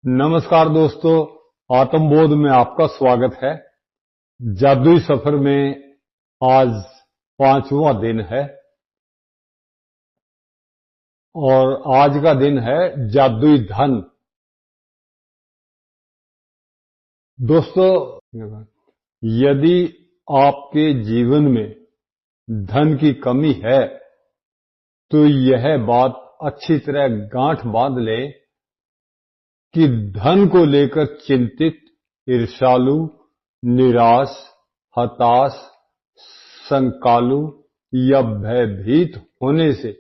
नमस्कार दोस्तों, आत्मबोध में आपका स्वागत है। जादुई सफर में आज 5वां दिन है और आज का दिन है जादुई धन। दोस्तों, यदि आपके जीवन में धन की कमी है तो यह बात अच्छी तरह गांठ बांध लें कि धन को लेकर चिंतित, ईर्ष्यालु, निराश, हताश, शंकालु या भयभीत होने से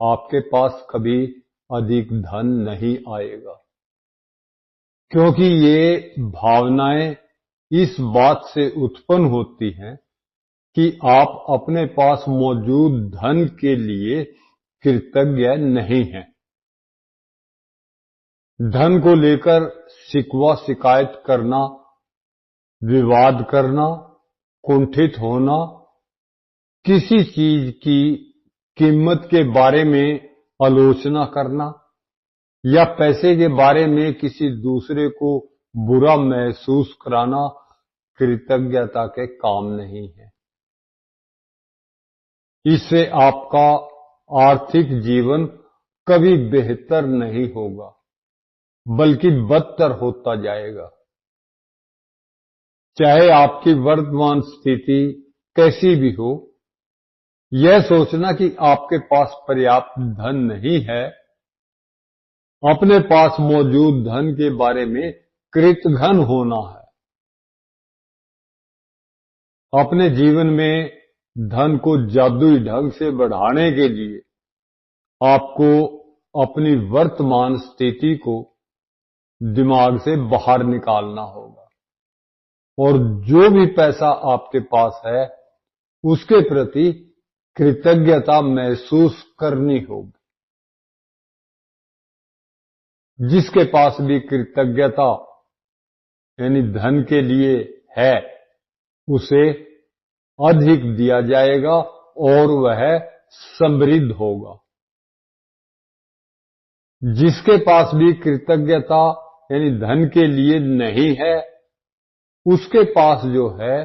आपके पास कभी अधिक धन नहीं आएगा, क्योंकि ये भावनाएं इस बात से उत्पन्न होती हैं कि आप अपने पास मौजूद धन के लिए कृतज्ञ नहीं हैं। धन को लेकर शिकवा शिकायत करना, विवाद करना, कुंठित होना, किसी चीज की कीमत के बारे में आलोचना करना या पैसे के बारे में किसी दूसरे को बुरा महसूस कराना कृतज्ञता के काम नहीं है। इससे आपका आर्थिक जीवन कभी बेहतर नहीं होगा, बल्कि बदतर होता जाएगा। चाहे आपकी वर्तमान स्थिति कैसी भी हो, यह सोचना कि आपके पास पर्याप्त धन नहीं है, अपने पास मौजूद धन के बारे में कृतघ्न होना है। अपने जीवन में धन को जादुई ढंग से बढ़ाने के लिए आपको अपनी वर्तमान स्थिति को दिमाग से बाहर निकालना होगा और जो भी पैसा आपके पास है उसके प्रति कृतज्ञता महसूस करनी होगी। जिसके पास भी कृतज्ञता यानी धन के लिए है, उसे अधिक दिया जाएगा और वह समृद्ध होगा। जिसके पास भी कृतज्ञता यानी धन के लिए नहीं है, उसके पास जो है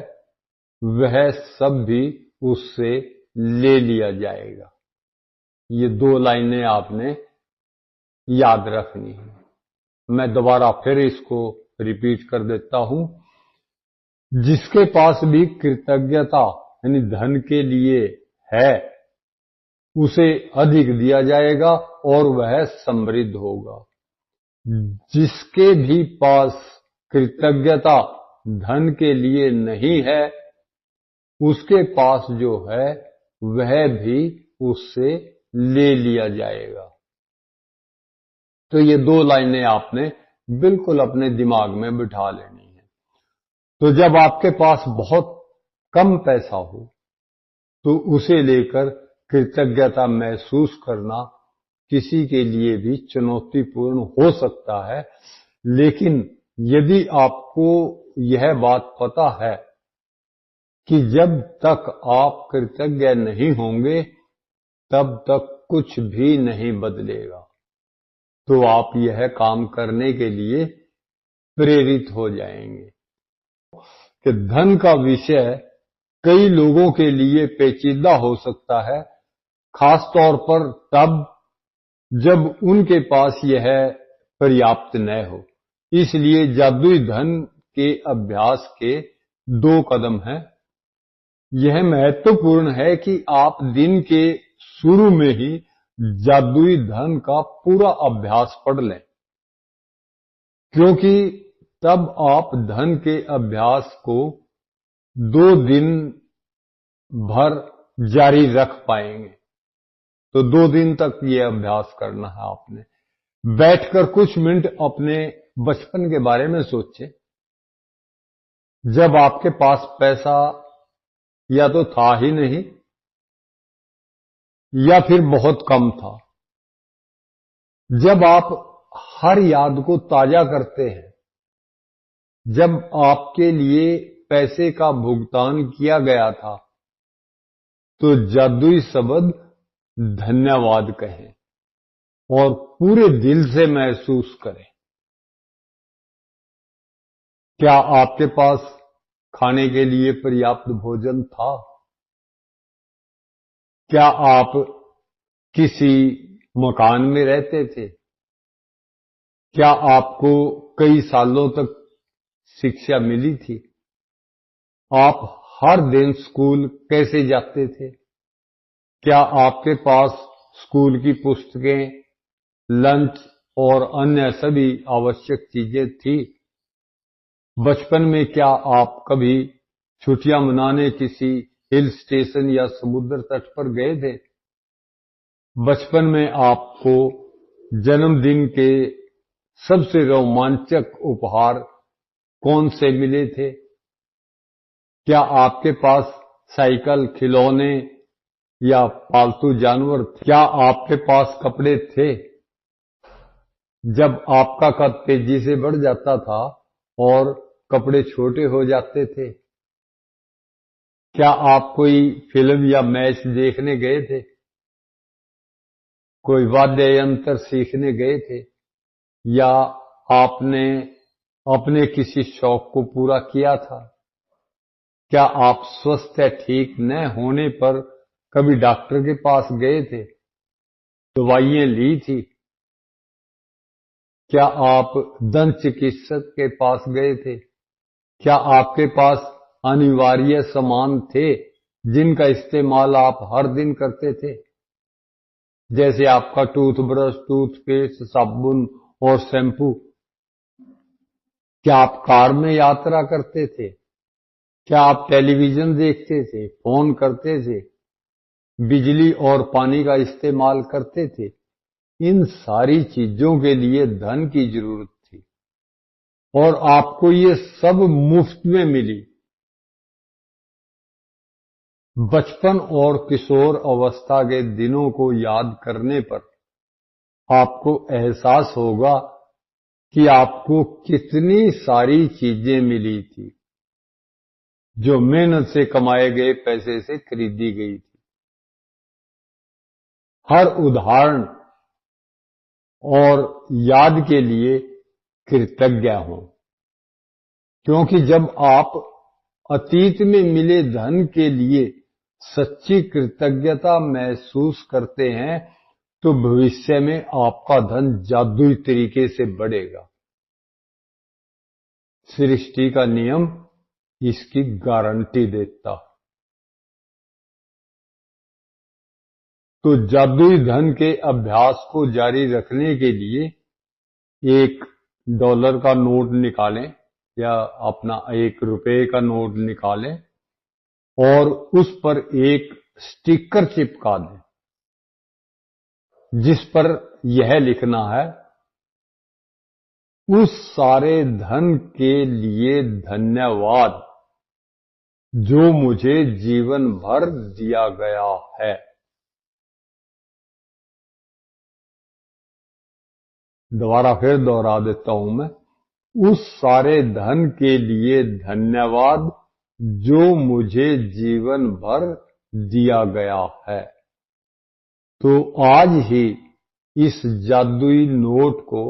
वह सब भी उससे ले लिया जाएगा। ये 2 लाइनें आपने याद रखनी है। मैं दोबारा फिर इसको रिपीट कर देता हूं। जिसके पास भी कृतज्ञता यानी धन के लिए है, उसे अधिक दिया जाएगा और वह समृद्ध होगा। जिसके भी पास कृतज्ञता धन के लिए नहीं है, उसके पास जो है वह भी उससे ले लिया जाएगा। तो ये 2 लाइनें आपने बिल्कुल अपने दिमाग में बिठा लेनी है। तो जब आपके पास बहुत कम पैसा हो तो उसे लेकर कृतज्ञता महसूस करना किसी के लिए भी चुनौतीपूर्ण हो सकता है, लेकिन यदि आपको यह बात पता है कि जब तक आप कृतज्ञ नहीं होंगे तब तक कुछ भी नहीं बदलेगा, तो आप यह काम करने के लिए प्रेरित हो जाएंगे। कि धन का विषय कई लोगों के लिए पेचीदा हो सकता है, खास तौर पर तब जब उनके पास यह पर्याप्त न हो। इसलिए जादुई धन के अभ्यास के 2 कदम हैं। यह महत्वपूर्ण है कि आप दिन के शुरू में ही जादुई धन का पूरा अभ्यास पढ़ लें, क्योंकि तब आप धन के अभ्यास को 2 दिन भर जारी रख पाएंगे। तो 2 दिन तक ये अभ्यास करना है आपने। बैठकर कुछ मिनट अपने बचपन के बारे में सोचें, जब आपके पास पैसा या तो था ही नहीं या फिर बहुत कम था। जब आप हर याद को ताजा करते हैं, जब आपके लिए पैसे का भुगतान किया गया था, तो जादुई शब्द धन्यवाद कहें और पूरे दिल से महसूस करें। क्या आपके पास खाने के लिए पर्याप्त भोजन था? क्या आप किसी मकान में रहते थे? क्या आपको कई सालों तक शिक्षा मिली थी? आप हर दिन स्कूल कैसे जाते थे? क्या आपके पास स्कूल की पुस्तकें, लंच और अन्य सभी आवश्यक चीजें थी? बचपन में क्या आप कभी छुट्टियां मनाने किसी हिल स्टेशन या समुद्र तट पर गए थे? बचपन में आपको जन्मदिन के सबसे रोमांचक उपहार कौन से मिले थे? क्या आपके पास साइकिल, खिलौने या पालतू जानवर थे? क्या आपके पास कपड़े थे? जब आपका कद तेजी से बढ़ जाता था और कपड़े छोटे हो जाते थे, क्या आप कोई फिल्म या मैच देखने गए थे? कोई वाद्य यंत्र सीखने गए थे? या आपने अपने किसी शौक को पूरा किया था? क्या आप स्वस्थ या ठीक न होने पर कभी डॉक्टर के पास गए थे? दवाइयां ली थी? क्या आप दंत चिकित्सक के पास गए थे? क्या आपके पास अनिवार्य सामान थे जिनका इस्तेमाल आप हर दिन करते थे, जैसे आपका टूथब्रश, टूथपेस्ट, साबुन और शैम्पू? क्या आप कार में यात्रा करते थे? क्या आप टेलीविजन देखते थे, फोन करते थे, बिजली और पानी का इस्तेमाल करते थे? इन सारी चीजों के लिए धन की जरूरत थी और आपको ये सब मुफ्त में मिली। बचपन और किशोर अवस्था के दिनों को याद करने पर आपको एहसास होगा कि आपको कितनी सारी चीजें मिली थी जो मेहनत से कमाए गए पैसे से खरीदी गई थी। हर उदाहरण और याद के लिए कृतज्ञ हों, क्योंकि जब आप अतीत में मिले धन के लिए सच्ची कृतज्ञता महसूस करते हैं तो भविष्य में आपका धन जादुई तरीके से बढ़ेगा। सृष्टि का नियम इसकी गारंटी देता। तो जादुई धन के अभ्यास को जारी रखने के लिए $1 का नोट निकालें या अपना ₹1 का नोट निकालें और उस पर एक स्टिकर चिपका दें जिस पर यह लिखना है, उस सारे धन के लिए धन्यवाद जो मुझे जीवन भर दिया गया है। दोबारा फिर दोहरा देता हूं मैं, उस सारे धन के लिए धन्यवाद जो मुझे जीवन भर दिया गया है। तो आज ही इस जादुई नोट को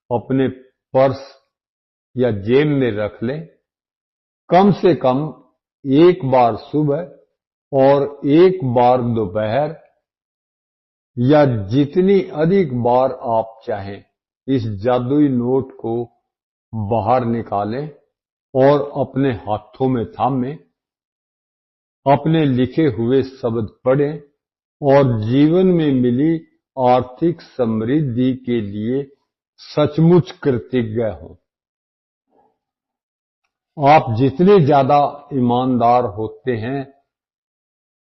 अपने पर्स या जेब में रख लें। कम से कम एक बार सुबह और एक बार दोपहर या जितनी अधिक बार आप चाहें इस जादुई नोट को बाहर निकालें और अपने हाथों में थामें, अपने लिखे हुए शब्द पढ़ें और जीवन में मिली आर्थिक समृद्धि के लिए सचमुच कृतज्ञ हों। आप जितने ज्यादा ईमानदार होते हैं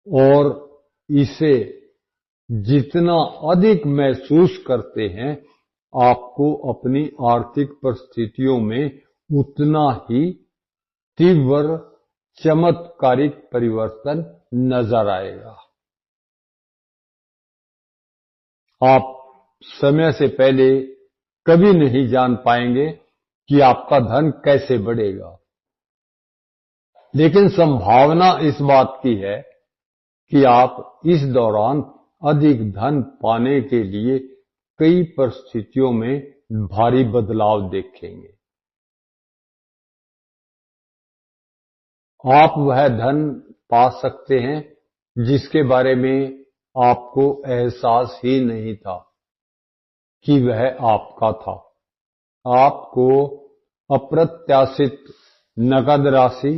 और इसे जितना अधिक महसूस करते हैं, आपको अपनी आर्थिक परिस्थितियों में उतना ही तीव्र चमत्कारिक परिवर्तन नजर आएगा। आप समय से पहले कभी नहीं जान पाएंगे कि आपका धन कैसे बढ़ेगा, लेकिन संभावना इस बात की है कि आप इस दौरान अधिक धन पाने के लिए कई परिस्थितियों में भारी बदलाव देखेंगे। आप वह धन पा सकते हैं जिसके बारे में आपको एहसास ही नहीं था कि वह आपका था। आपको अप्रत्याशित नकद राशि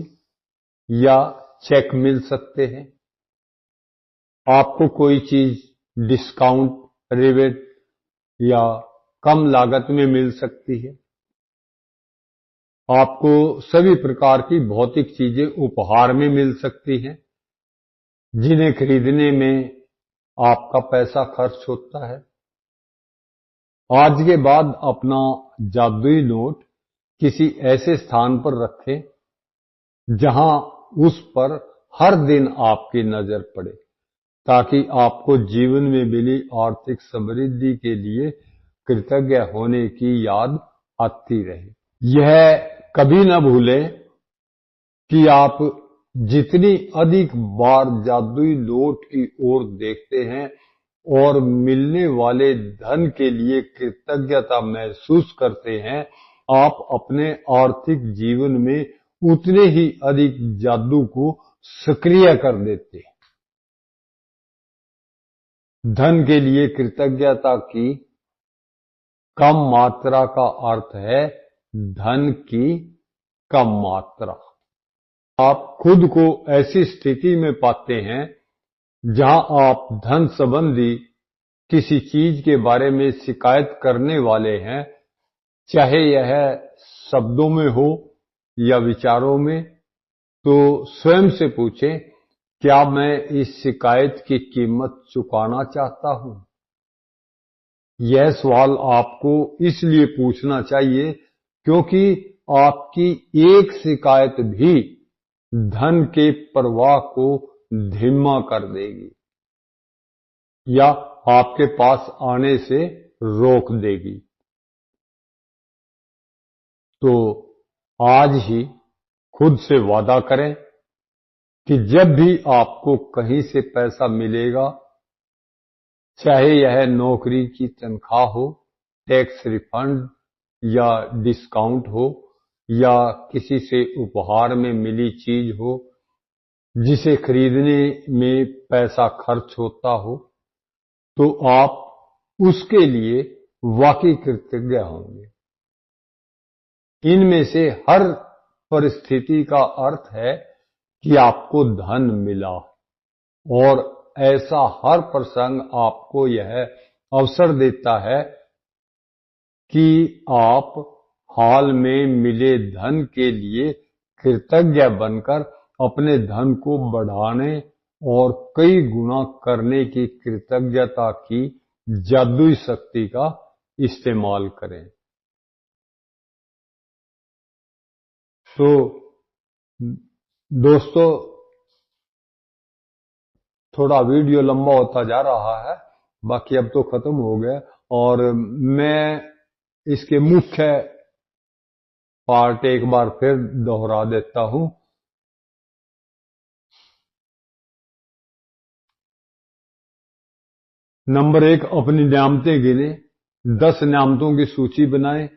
या चेक मिल सकते हैं। आपको कोई चीज डिस्काउंट, रिबेट या कम लागत में मिल सकती है। आपको सभी प्रकार की भौतिक चीजें उपहार में मिल सकती हैं जिन्हें खरीदने में आपका पैसा खर्च होता है। आज के बाद अपना जादुई नोट किसी ऐसे स्थान पर रखें जहां उस पर हर दिन आपकी नजर पड़े, ताकि आपको जीवन में मिली आर्थिक समृद्धि के लिए कृतज्ञ होने की याद आती रहे। यह कभी न भूलें कि आप जितनी अधिक बार जादुई नोट की ओर देखते हैं और मिलने वाले धन के लिए कृतज्ञता महसूस करते हैं, आप अपने आर्थिक जीवन में उतने ही अधिक जादू को सक्रिय कर देते हैं। धन के लिए कृतज्ञता की कम मात्रा का अर्थ है धन की कम मात्रा। आप खुद को ऐसी स्थिति में पाते हैं जहां आप धन संबंधी किसी चीज के बारे में शिकायत करने वाले हैं, चाहे यह शब्दों में हो या विचारों में, तो स्वयं से पूछें, क्या मैं इस शिकायत की कीमत चुकाना चाहता हूं? यह सवाल आपको इसलिए पूछना चाहिए क्योंकि आपकी एक शिकायत भी धन के प्रवाह को धीमा कर देगी या आपके पास आने से रोक देगी। तो आज ही खुद से वादा करें कि जब भी आपको कहीं से पैसा मिलेगा, चाहे यह नौकरी की तनख्वाह हो, टैक्स रिफंड या डिस्काउंट हो, या किसी से उपहार में मिली चीज हो जिसे खरीदने में पैसा खर्च होता हो, तो आप उसके लिए वाकई कृतज्ञ होंगे। इनमें से हर परिस्थिति का अर्थ है कि आपको धन मिला, और ऐसा हर प्रसंग आपको यह अवसर देता है कि आप हाल में मिले धन के लिए कृतज्ञ बनकर अपने धन को बढ़ाने और कई गुना करने की कृतज्ञता की जादुई शक्ति का इस्तेमाल करें। तो दोस्तों, थोड़ा वीडियो लंबा होता जा रहा है, बाकी अब तो खत्म हो गया, और मैं इसके मुख्य पार्ट एक बार फिर दोहरा देता हूं। नंबर 1, अपनी नियामतें गिने, 10 नियामतों की सूची बनाएं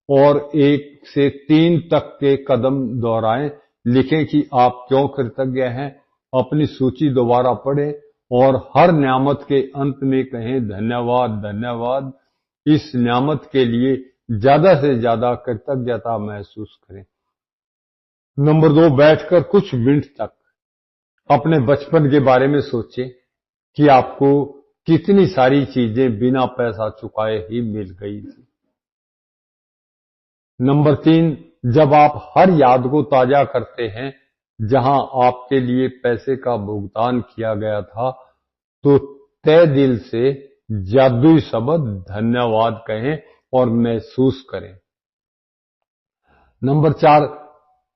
और 1 से 3 तक के कदम दोहराएं। लिखें कि आप क्यों कृतज्ञ हैं, अपनी सूची दोबारा पढ़ें और हर नियामत के अंत में कहें धन्यवाद धन्यवाद। इस नियामत के लिए ज्यादा से ज्यादा कृतज्ञता महसूस करें। नंबर 2, बैठकर कुछ मिनट तक अपने बचपन के बारे में सोचें कि आपको कितनी सारी चीजें बिना पैसा चुकाए ही मिल गई थी। नंबर 3, जब आप हर याद को ताजा करते हैं जहां आपके लिए पैसे का भुगतान किया गया था, तो तय दिल से जादुई शब्द धन्यवाद कहें और महसूस करें। नंबर 4,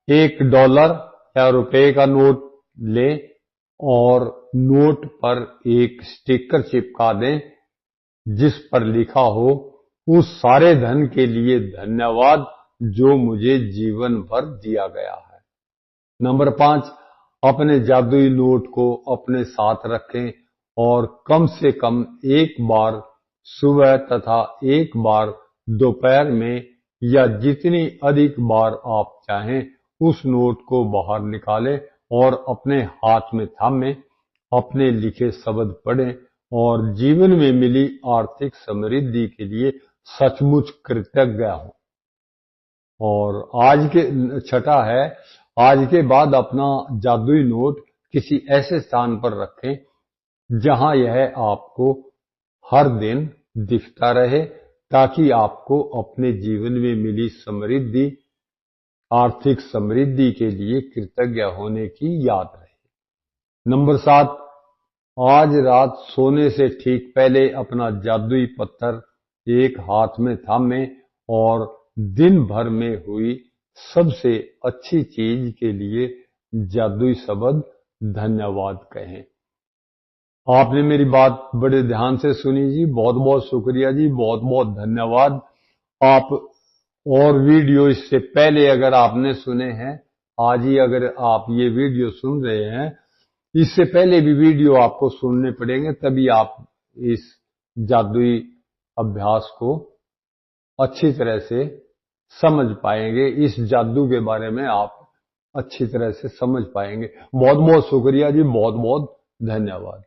$1 या रुपए का नोट लें और नोट पर एक स्टिकर चिपका दें जिस पर लिखा हो, उस सारे धन के लिए धन्यवाद जो मुझे जीवन भर दिया गया है। नंबर 5, अपने जादुई नोट को अपने साथ रखें और कम से कम एक बार सुबह तथा एक बार दोपहर में, या जितनी अधिक बार आप चाहें उस नोट को बाहर निकालें और अपने हाथ में थामें, अपने लिखे शब्द पढ़ें और जीवन में मिली आर्थिक समृद्धि के लिए सचमुच कृतज्ञ हों। और आज के छठा है, आज के बाद अपना जादुई नोट किसी ऐसे स्थान पर रखें जहां यह आपको हर दिन दिखता रहे, ताकि आपको अपने जीवन में मिली समृद्धि, आर्थिक समृद्धि के लिए कृतज्ञ होने की याद रहे। नंबर 7, आज रात सोने से ठीक पहले अपना जादुई पत्थर एक हाथ में थामें और दिन भर में हुई सबसे अच्छी चीज के लिए जादुई शब्द धन्यवाद कहें। आपने मेरी बात बड़े ध्यान से सुनी जी, बहुत बहुत शुक्रिया जी, बहुत बहुत धन्यवाद। आप और वीडियो इससे पहले अगर आपने सुने हैं, आज ही अगर आप ये वीडियो सुन रहे हैं, इससे पहले भी वीडियो आपको सुनने पड़ेंगे, तभी आप इस जादुई अभ्यास को अच्छी तरह से समझ पाएंगे, इस जादू के बारे में आप अच्छी तरह से समझ पाएंगे। बहुत बहुत शुक्रिया जी, बहुत बहुत धन्यवाद।